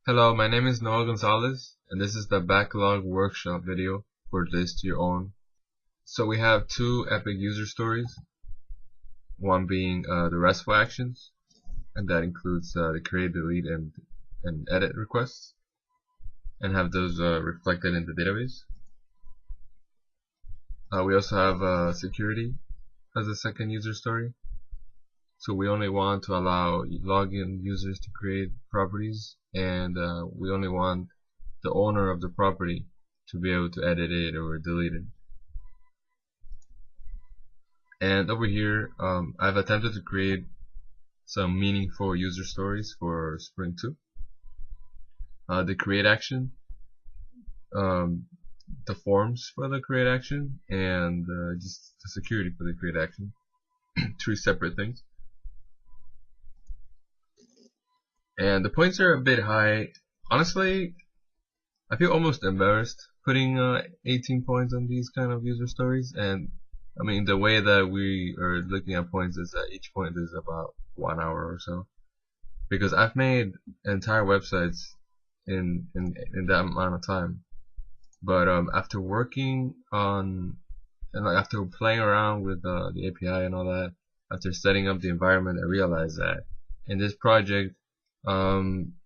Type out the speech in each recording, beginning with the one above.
Hello, my name is Noah Gonzalez, and this is the Backlog workshop video for List Your Own. So we have two epic user stories, one being the RESTful actions, and that includes the create, delete, and edit requests, and have those reflected in the database. We also have security as a second user story. So we only want to allow login users to create properties, and we only want the owner of the property to be able to edit it or delete it. And over here, I've attempted to create some meaningful user stories for Spring 2. The create action, the forms for the create action, and just the security for the create action. Three separate things. And the points are a bit high. Honestly, I feel almost embarrassed putting 18 points on these kind of user stories. And I mean, the way that we are looking at points is that each point is about 1 hour or so. Because I've made entire websites in that amount of time. But after working on and like after playing around with the API and all that, after setting up the environment, I realized that in this project,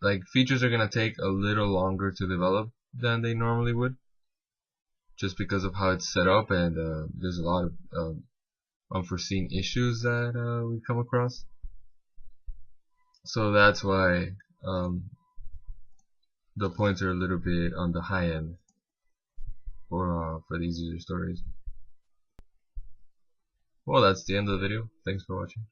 like features are gonna take a little longer to develop than they normally would, just because of how it's set up, and there's a lot of unforeseen issues that we come across. So that's why the points are a little bit on the high end for these user stories. Well, that's the end of the video. Thanks for watching.